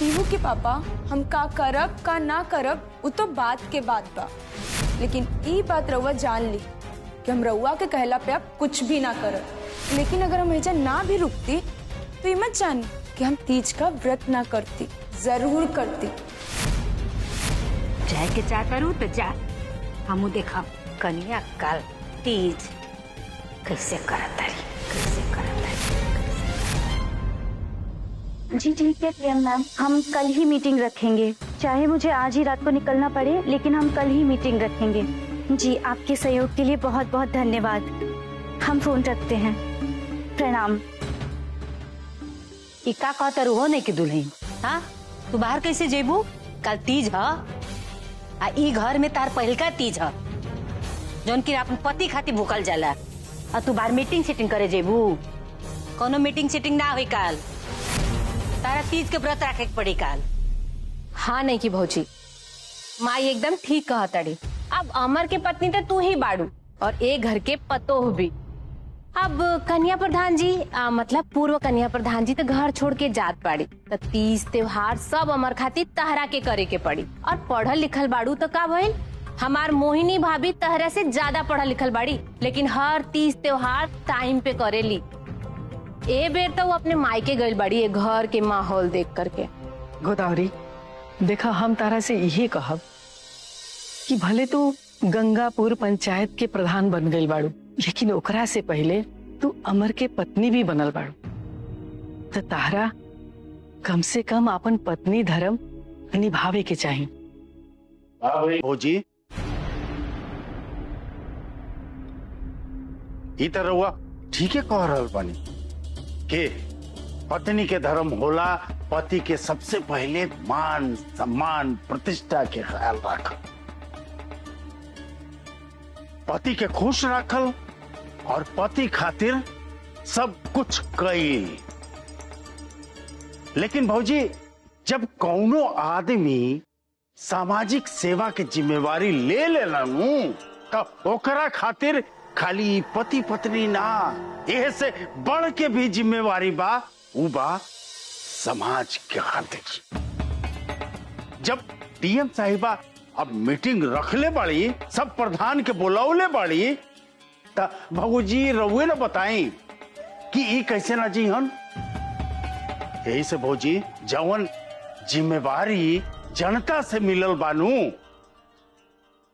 जानती हूँ कि पापा हम का करब का ना करब वो तो बात के बात बा, लेकिन ई बात रउआ जान ली कि हम रउआ के कहला पे अब कुछ भी ना करब। लेकिन अगर हम एजा ना भी रुकती तो ये मत जानी कि हम तीज का व्रत ना करती, जरूर करती। जाए के चाहता रू तो जा, हमू देखा कन्या काल तीज कैसे करता रही, कैसे करता रही। जी ठीक है प्रियम मैम, हम कल ही मीटिंग रखेंगे। चाहे मुझे आज ही रात को निकलना पड़े, लेकिन हम कल ही मीटिंग रखेंगे। जी आपके सहयोग के लिए बहुत बहुत धन्यवाद। हम फोन रखते हैं। प्रणाम। इका कहता रू हो नहीं कि दुल्हन, हाँ तू बाहर कैसे जेबू? कल तीज है आ ई घर में तार पहलका तीज है जौन की अपन पति खातिर भूखल जाला, और तू बाहर मीटिंग सीटिंग करे जेबू? कोनो मीटिंग सीटिंग ना हुई काल, तारा तीज के व्रत रखे पड़ी काल। हाँ नहीं की भौजी, माई एकदम ठीक कहा ताड़ी। अब अमर के पत्नी तो तू ही बाड़ू और एक घर के पतोह भी। अब कन्या प्रधान जी मतलब पूर्व कन्या प्रधान जी तो घर छोड़ के जात पाड़ी, तो तीज त्योहार सब अमर खातिर तहरा के करे के पड़ी। और पढ़ल लिखल बाड़ू तो का भइल, हमार मोहिनी भाभी तहरा से ज्यादा पढ़ल लिखल बाड़ी, लेकिन हर तीज त्योहार टाइम पे करेली। ए बेर तो वो अपने मायके गइल बाड़ी ये घर के माहौल देख करके। गोदावरी देखा, हम तारा से यही कहब कि भले तू गंगापुर पंचायत के प्रधान बन गई बाड़ू, लेकिन ओकरा से पहले तू अमर के पत्नी भी बनल बाड़ू। तो तारा कम से कम अपन पत्नी धर्म निभावे के चाहिए। भौजी ई तरह हुआ ठीक है कह रहल बानी के पत्नी के धर्म होला पति के सबसे पहले मान सम्मान प्रतिष्ठा के ख्याल रखल, पति के खुश रखल और पति खातिर सब कुछ कई। लेकिन भौजी जब कौनो आदमी सामाजिक सेवा के जिम्मेवारी ले लेला नु तो ओकरा खातिर खाली पति पत्नी ना, एह से बढ़ के भी जिम्मेवारी बा, उ बा समाज के खातिर। जब डीएम साहिबा अब मीटिंग रखले बाड़ी, सब प्रधान के बुलावले बाड़ी, ता भौजी रउए न बताई कि ई कैसे ना जी हन। यही से भौजी जवन जिम्मेवारी जनता से मिलल बानू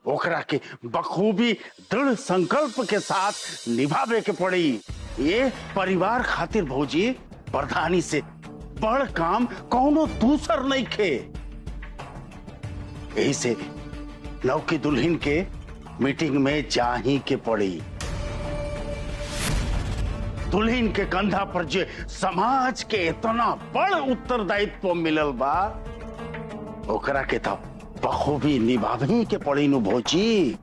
ओकरा के बखूबी दृढ़ संकल्प के साथ निभावे के पड़ी। ये परिवार खातिर भौजी प्रधानी से बड़ काम कौनो दूसर नहीं खे। यही से नौकी दुल्हन के मीटिंग में जा ही के पड़ी। दुल्हन के कंधा पर जे समाज के इतना बड़ उत्तरदायित्व मिलल बा ओकरा के तो बखूबी निभावे के पड़ी नु भौजी।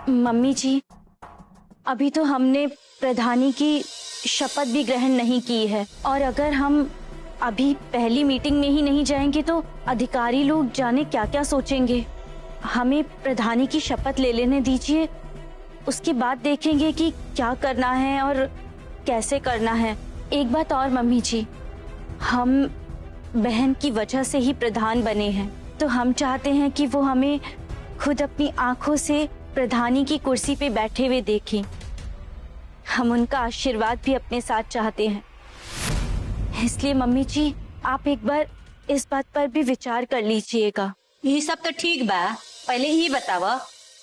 मम्मी जी अभी तो हमने प्रधानी की शपथ भी ग्रहण नहीं की है, और अगर हम अभी पहली मीटिंग में ही नहीं जाएंगे तो अधिकारी लोग जाने क्या क्या सोचेंगे। हमें प्रधानी की शपथ ले लेने दीजिए, उसके बाद देखेंगे कि क्या करना है और कैसे करना है। एक बात और मम्मी जी, हम बहन की वजह से ही प्रधान बने हैं, तो हम चाहते हैं कि वो हमें खुद अपनी आंखों से प्रधानी की कुर्सी पे बैठे हुए देखें। हम उनका आशीर्वाद भी अपने साथ चाहते हैं। इसलिए मम्मी जी आप एक बार इस बात पर भी विचार कर लीजिएगा। ये सब तो ठीक बा, पहले ही बतावा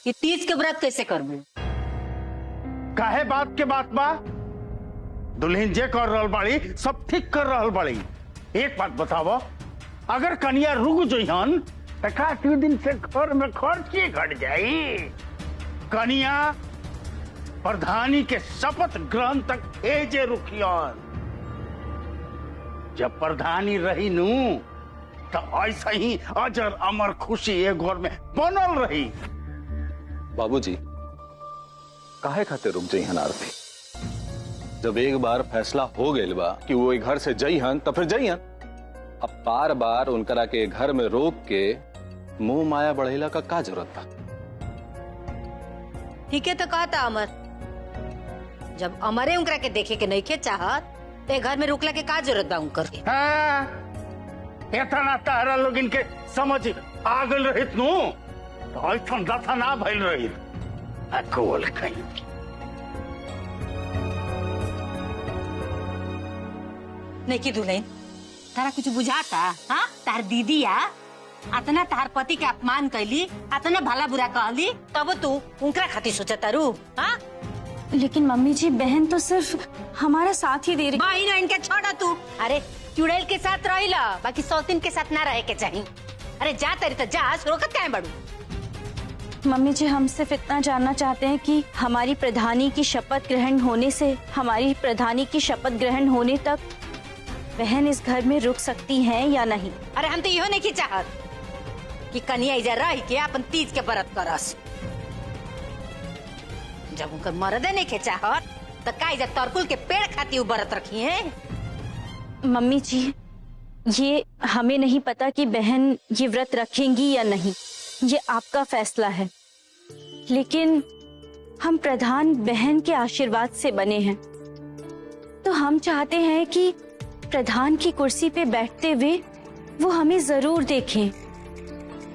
कि तीज के व्रत कैसे करबू? काहे बात के बात बा, दुल्हन जे कर रहल बाड़ी सब ठीक कर रहल बाड़ी। एक बात बतावा, अगर कन्या रुक जइहन त का 2 दिन से घर में खर्च की घट जाई। कन्या प्रधानी के शपथ ग्रहण तक एजे रुकियन। जब प्रधानी रही नू तो ऐसा ही अजर अमर खुशी ये घर में बनल रही। बाबूजी काहे खातिर रुक जइहन आरती? जब एक बार फैसला हो गइल बा कि वो घर से जइहन तो फिर जइहन। अब बार बार उनकरा के घर में रोक के मुंह माया बढ़ेला का जरूरत था? ठीक है तो कहता अमर, जब अमरे उनकरा के देखे के नहीं के चाहत ते घर में रुकला के का जरूरत बा उनकर के? इतना तारा लोग इनके समझ आगल रहित नु तो ऐसा दफा ना भइल रहित अकोल कहीं। नहीं की दुल्हन तारा कुछ बुझाता? हाँ, तार दीदी या अतना तार पति के अपमान कैली, अतना भला बुरा कहली, तब तू उनका खातिर सोचा तारू? हाँ, लेकिन मम्मी जी बहन तो सिर्फ हमारा साथ ही दे रही। बहन इनके छोड़ा तू। अरे चुड़ैल के साथ रहिला, बाकी सौतीन के साथ ना रहे के चाहिए। अरे जा तेरी तो जा, रोकत काहे बड़ू? मम्मी जी हम सिर्फ इतना जानना चाहते हैं कि हमारी प्रधानी की शपथ ग्रहण होने से हमारी प्रधानी की शपथ ग्रहण होने तक बहन इस घर में रुक सकती हैं या नहीं। अरे हम तो इहो नहीं चाहत कि कन्या इधर रह के अपन तीज के व्रत करस। जब उनकर मर्दे नहीं के चाहत तो का इधर तरकुल के पेड़ खाती व्रत रखी है? मम्मी जी ये हमें नहीं पता कि बहन ये व्रत रखेंगी या नहीं, ये आपका फैसला है। लेकिन हम प्रधान बहन के आशीर्वाद से बने हैं, तो हम चाहते हैं कि प्रधान की कुर्सी पे बैठते हुए वो हमें जरूर देखें।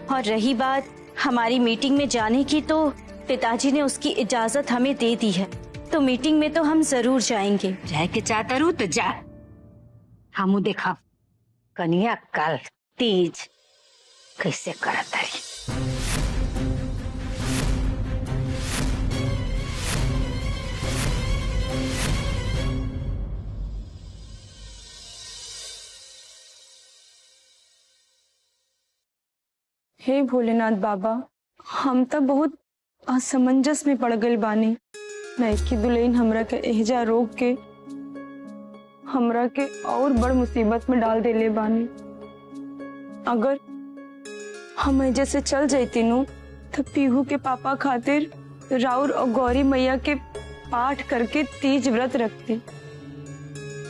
और रही बात हमारी मीटिंग में जाने की, तो पिताजी ने उसकी इजाजत हमें दे दी है, तो मीटिंग में तो हम जरूर जाएंगे। जाए के चाहता रू तो जा, हमू देखा कन्या कल तीज कैसे करता है। हे भोलेनाथ बाबा, हम तो बहुत असमंजस में पड़ गए बानी। नैकी दुल्हन हमरा के एहजा रोक के हमरा के और बड़ मुसीबत में डाल देले बानी। अगर हम एजे से चल जाती नु तो पीहू के पापा खातिर राउर और गौरी मैया के पाठ करके तीज व्रत रखती,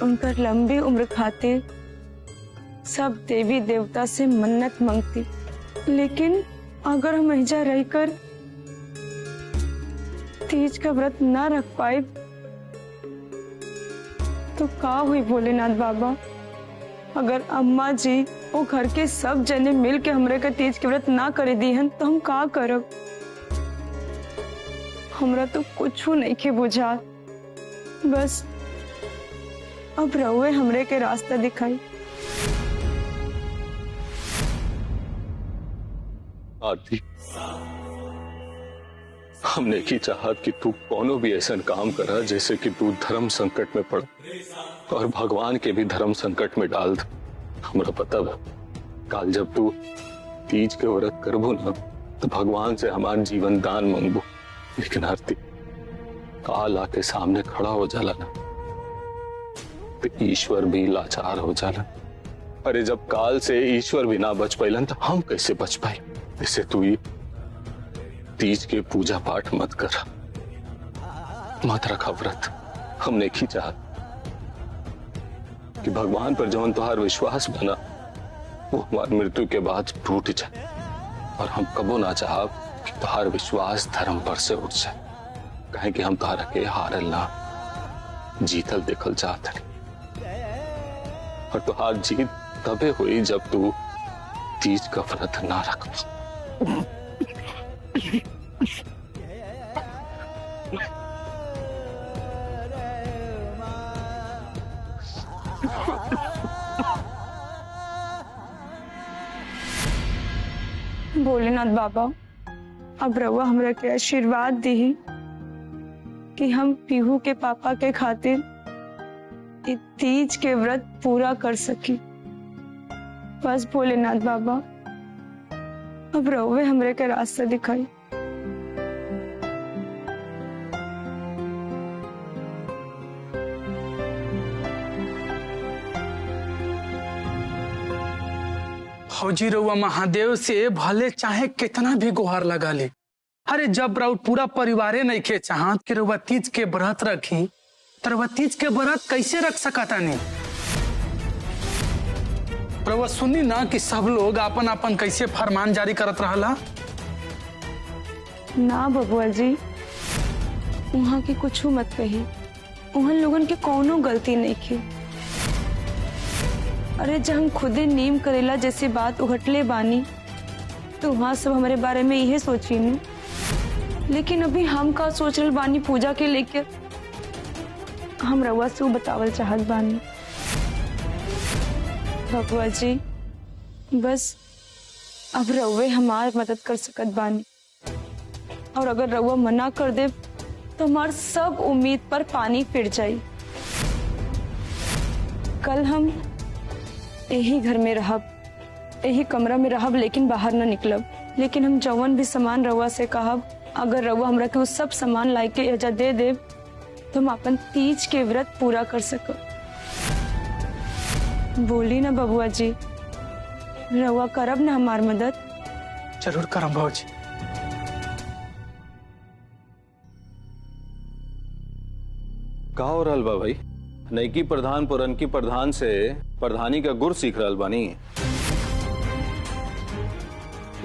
उनकर लंबी उम्र खातिर सब देवी देवता से मन्नत मांगती। लेकिन अगर हम एजा रहकर तीज का व्रत ना रख पाए तो का हुई भोलेनाथ बाबा? अगर अम्मा जी वो घर के सब जने मिल के हमरे का तीज के व्रत ना करे दीहन तो हम का करब? हमरा तो कुछ नहीं के बुझा। बस अब रहुए हमरे के रास्ता दिखाई। आरती, हमने की चाहत कि तू कोनो भी ऐसा काम करा जैसे कि तू धर्म संकट में पड़ और भगवान के भी धर्म संकट में डाल दे। हमरा पता है काल जब तू तीज के व्रत करबो ना तो भगवान से हमारा जीवन दान मांगबो, लेकिन आरती काल आके सामने खड़ा हो जाला ना तो ईश्वर भी लाचार हो जाला। अरे जब काल से ईश्वर भी ना बच पाइलन तो हम कैसे बच पाए? इससे तू ये तीज के पूजा पाठ मत कर, मत रखा व्रत। हमने की चाहत कि भगवान पर जवन तुहार विश्वास बना वो हमारी मृत्यु के बाद टूट जाए, और हम कबो ना चाहब कि तुहार विश्वास धर्म पर से उठ जाए। कहे कि हम तुहारा के हारल ना जीतल देखल चाहते और तुहार जीत तबे हुई जब तू तीज का व्रत ना रख। भोलेनाथ बाबा, अब रउआ हमरा के आशीर्वाद दी कि हम पीहू के पापा के खातिर इस तीज के व्रत पूरा कर सकी। बस भोलेनाथ बाबा, अब रउए हमरे के रास्ता दिखाई। फौजी रउआ महादेव से भले चाहे कितना भी गुहार लगा ले, अरे जब राउत पूरा परिवारे नहीं के चाहत कि रउआ तीज के व्रत रखी तो रउआ तीज के व्रत कैसे रख सकता नहीं? रउआ सुनी ना कि सब लोग अपन अपन कैसे फरमान जारी करत रहला। ना बबुआ जी, वहाँ की कुछ मत कही, उन लोगन के कोनो गलती नहीं की। अरे जब हम खुदे नीम करेला जैसी बात उघटले बानी तो वहाँ सब हमारे बारे में यही सोची नहीं, लेकिन अभी हम का सोच रहे बानी पूजा के लेकर हम रउआ से बतावल चाहत बानी। बबुआ जी बस अब रउए हमार मदद कर सकत बानी, और अगर रउआ मना कर दे तो हमार सब उम्मीद पर पानी फिर जाई। कल हम यही घर में रहब, यही कमरा में रहब, लेकिन बाहर न निकलब। लेकिन हम जवन भी सामान रउआ से कहब, अगर रउआ हमरा के वो सब सामान लाई के एजा दे देब तो हम अपन तीज के व्रत पूरा कर सकब। बोली ना बबुआ जी, रउआ करब ना हमार मदद? जरूर करम भौजी। का हो रहल बा भाई? नईकी प्रधान पुरनकी प्रधान से प्रधानी का गुर सीख रहल बानी,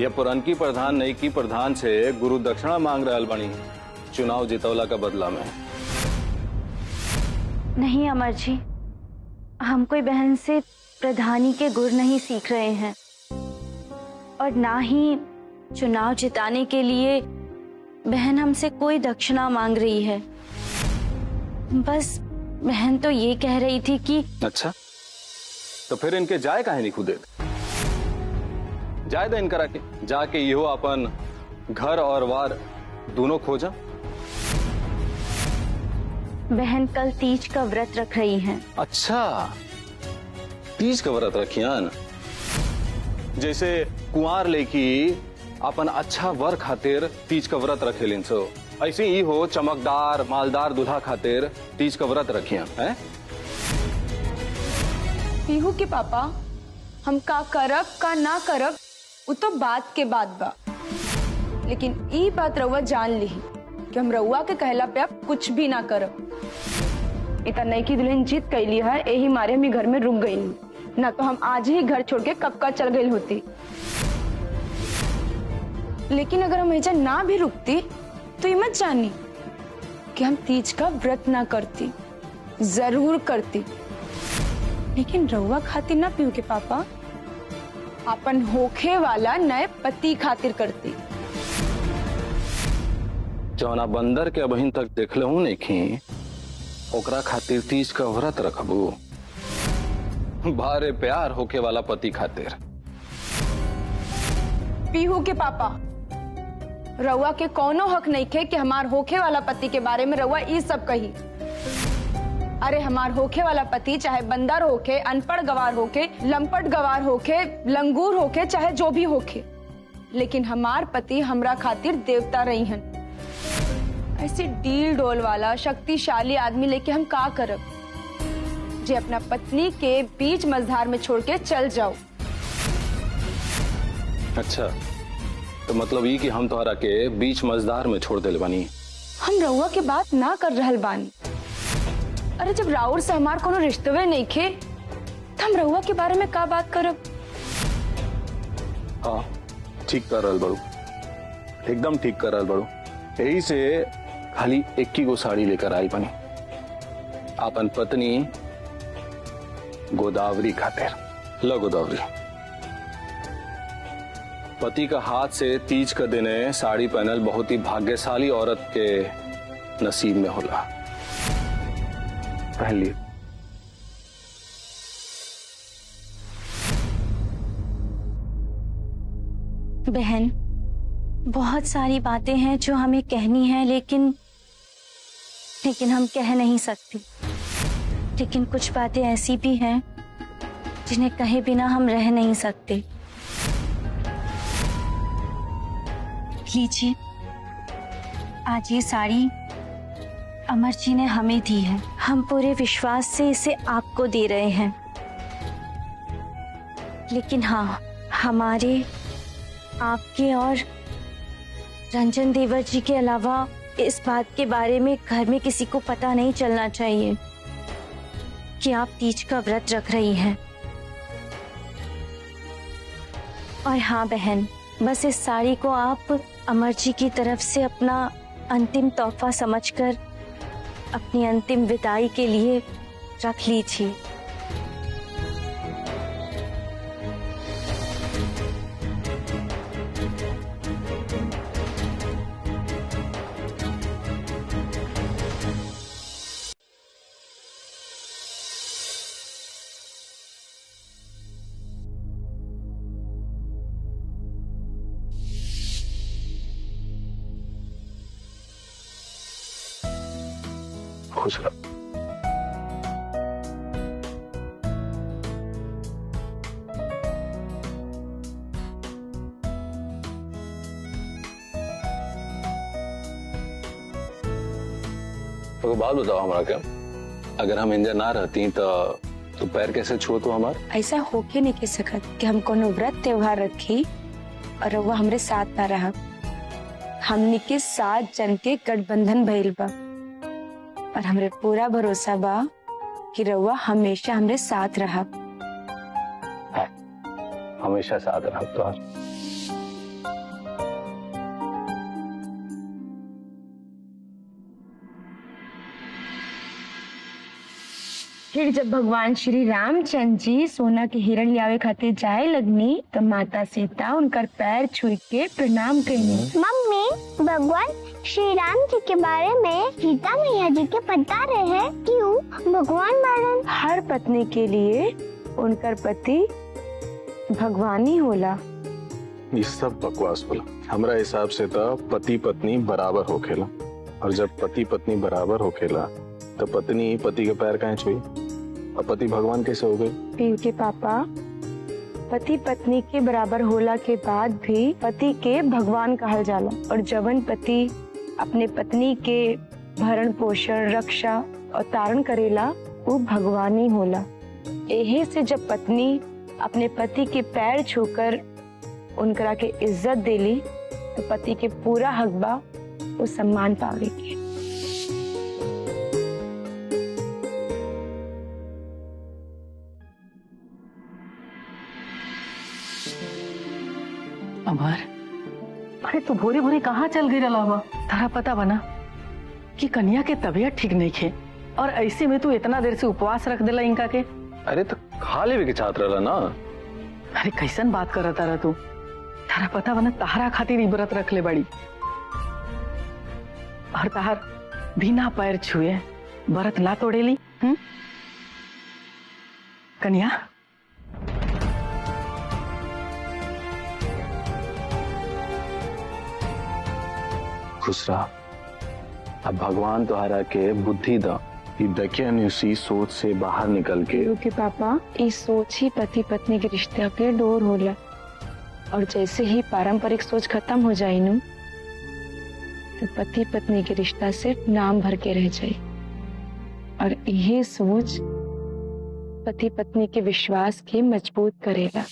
या पुरनकी प्रधान नईकी प्रधान से गुरु दक्षिणा मांग रहल बानी चुनाव जितौला का बदला में? नहीं अमर जी, हम कोई बहन से प्रधानी के गुर नहीं सीख रहे हैं, और ना ही चुनाव जिताने के लिए बहन हमसे कोई दक्षिणा मांग रही है। बस बहन तो ये कह रही थी कि अच्छा, तो फिर इनके जाए काहे नहीं खुदे? जाए दे इनकरा के, जाके इहो अपन घर और वार दोनों खोजा। बहन कल तीज का व्रत रख रही हैं। अच्छा, तीज का व्रत रखियान? जैसे कुंवार लेकी अपन अच्छा वर खातिर तीज का व्रत रखेलिन सो, ऐसे ही हो चमकदार मालदार दूल्हा खातिर तीज का व्रत रखियान हैं? पीहू के पापा, हम का करब का ना करब वो तो बात के बाद बा, लेकिन ई बात रउआ जान ली कि हम रउआ के कहला पे अब कुछ भी ना करब। इतना नईकी दुल्हन जीत कैली है, यही मारे हम घर में रुक गई, ना तो हम आज ही घर छोड़ के कब का चल गई होती। लेकिन अगर हम ऐसा ना भी रुकती तो ये मत जानी कि हम तीज का व्रत ना करती, जरूर करती, लेकिन रउआ खातिर ना पीहू के पापा, अपन होखे वाला नए पति खातिर करती। जौना बंदर के अबहिन तक देखले हूं नहीं, ओकरा खातिर तीज का व्रत रखबू? भारे प्यार होके वाला पति खातिर। पीहू के पापा, रउआ के कोनो हक नहीं खे कि हमार होखे वाला पति के बारे में रउआ ये सब कही। अरे हमार होखे वाला पति चाहे बंदर होके, अनपढ़ गवार होके, लंपट गवार होके, लंगूर होके, चाहे जो भी होके, लेकिन हमार पति हमरा खातिर देवता रही हन। ऐसे डील डोल वाला शक्तिशाली आदमी लेके हम का करब जे अपना पत्नी के बीच मझधार में छोड़ के चल जाओ। अच्छा, तो मतलब ये कि हम तोहरा के बीच मझधार में छोड़ देले बानी? हम रउआ के बात ना कर रहल बानी। अरे जब राउर से हमार कोनो रिश्ते नहीं खे तो हम रउआ के बारे में का बात करब? हाँ, ठीक कर रहल बड़ू, एकदम ठीक कर रहल बड़ू। यही से खाली 21 गो साड़ी लेकर आई बनी अपन पत्नी गोदावरी खातिर। लो गोदावरी, पति का हाथ से तीज का दिन साड़ी पहनल बहुत ही भाग्यशाली औरत के नसीब में होला। पहन ली। बहन, बहुत सारी बातें हैं जो हमें कहनी है, लेकिन हम कह नहीं सकती। लेकिन कुछ बातें ऐसी भी हैं जिन्हें कहे बिना हम रह नहीं सकते। लीजिए, आज ये साड़ी अमर जी ने हमें दी है। हम पूरे विश्वास से इसे आपको दे रहे हैं, लेकिन हाँ, हमारे, आपके और रंजन देवर जी के अलावा इस बात के बारे में घर में किसी को पता नहीं चलना चाहिए कि आप तीज का व्रत रख रही हैं। और हाँ बहन, बस इस साड़ी को आप अमर जी की तरफ से अपना अंतिम तोहफा समझकर अपनी अंतिम विदाई के लिए रख लीजिए। खुश रहो। तो बात बताओ हमारा, क्या अगर हम इंजन ना रहती तो पैर कैसे छुओ तो हमार? ऐसा होके नहीं कह सकत कि हम कोनो व्रत त्योहार रखी और रउआ हमरे साथ ना रहा। हमनी के 7 जन के गठबंधन भइल बा और हमरे पूरा भरोसा बा कि रउआ हमेशा हमरे साथ रहा। हमेशा साथ रहा तो। फिर जब भगवान श्री रामचंद्र जी सोना के हिरण लियावे खातिर जाए लगनी तो माता सीता उनकर पैर छुई के प्रणाम कईनी। मम्मी, भगवान श्री राम जी के बारे में सीता मैया जी के बता रहे हैं क्यों भगवान बारन? हर पत्नी के लिए उनकर पति भगवान ही होला। ये सब बकवास बोला। हमरा हिसाब से तो पति पत्नी बराबर होखेला, और जब पति पत्नी बराबर होखेला तो पत्नी पति के पैर कहाँ छुई और पति भगवान कैसे हो गए? पीर के पापा, पति पत्नी के बराबर होला के बाद भी पति के भगवान कहल जाला और जवन पति अपने पत्नी के भरण पोषण रक्षा और तारण करेला वो भगवान ही होला। यही से जब पत्नी अपने पति के पैर छूकर उनकरा के इज्जत देली तो पति के पूरा हक बा वो सम्मान पावे के। अमर, अरे तू भोरे भोरे कहाँ चल गई रहा हुआ? तारा पता बना कि कन्या के तबीयत ठीक नहीं खे और ऐसे में तू इतना देर से उपवास रख देला इनका के। अरे तो खा लेवे के छात्र रहा ना। अरे कैसन बात कर रहा तू? तारा पता बना तारा खातिर व्रत रख ले बड़ी और तार बिना पैर छुए व्रत ना तोड़ेली। कन्या, खुश रहा। अब भगवान तुम्हारा के बुद्धि दा दकियानुसी सोच से बाहर निकल के। के पापा, इस सोच ही पति पत्नी के रिश्ते के डोर होला और जैसे ही पारंपरिक सोच खत्म हो जाए नु तो पति पत्नी के रिश्ता सिर्फ नाम भर के रह जाए और यह सोच पति पत्नी के विश्वास के मजबूत करेगा।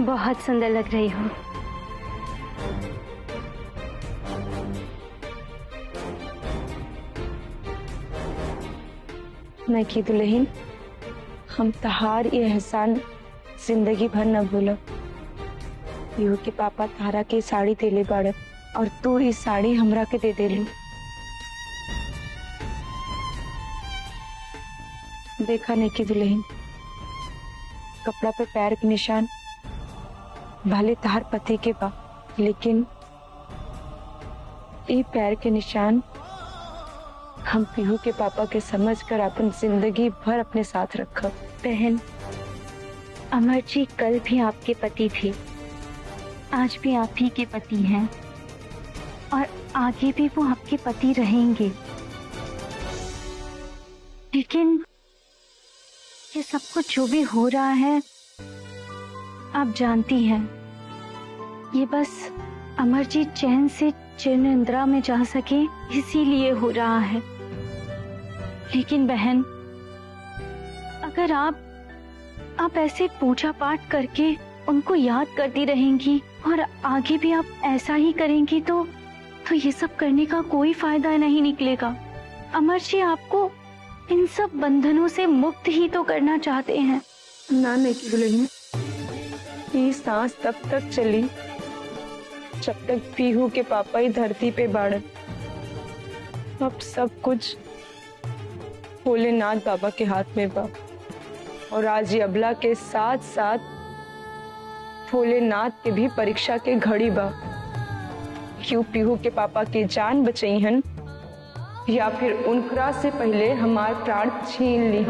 बहुत सुंदर लग रही हो। मैं की दुल्हन, हम तहार ये एहसान जिंदगी भर न भूलब। पीहू के पापा तारा के साड़ी देले बाड़े और तू इस साड़ी हमरा के दे देलू। देखा नहीं की दुल्हन, कपड़ा पे पैर के निशान भले तार पति के बा, लेकिन ये पैर के निशान हम पीहू के पापा के समझ कर अपन जिंदगी भर अपने साथ रखब। बहन, अमर जी कल भी आपके पति थे, आज भी आप ही के पति हैं और आगे भी वो आपके पति रहेंगे। लेकिन ये सब कुछ जो भी हो रहा है आप जानती हैं, ये बस अमर जी चैन से चिर निद्रा में जा सके इसीलिए हो रहा है। लेकिन बहन, अगर आप ऐसे पूजा पाठ करके उनको याद करती रहेंगी और आगे भी आप ऐसा ही करेंगी तो ये सब करने का कोई फायदा नहीं निकलेगा। अमर जी आपको इन सब बंधनों से मुक्त ही तो करना चाहते हैं। ना नहीं की दुल्हन, ये सांस तब तक चली जब तक पीहू के पापा ही धरती पे बाड़न। अब सब कुछ भोलेनाथ बाबा के हाथ में बा और आज ये अबला के साथ साथ भोलेनाथ के भी परीक्षा के घड़ी बा। क्यों पीहू के पापा की जान बचाई हन या फिर उनकरा से पहले हमार प्राण छीन ली।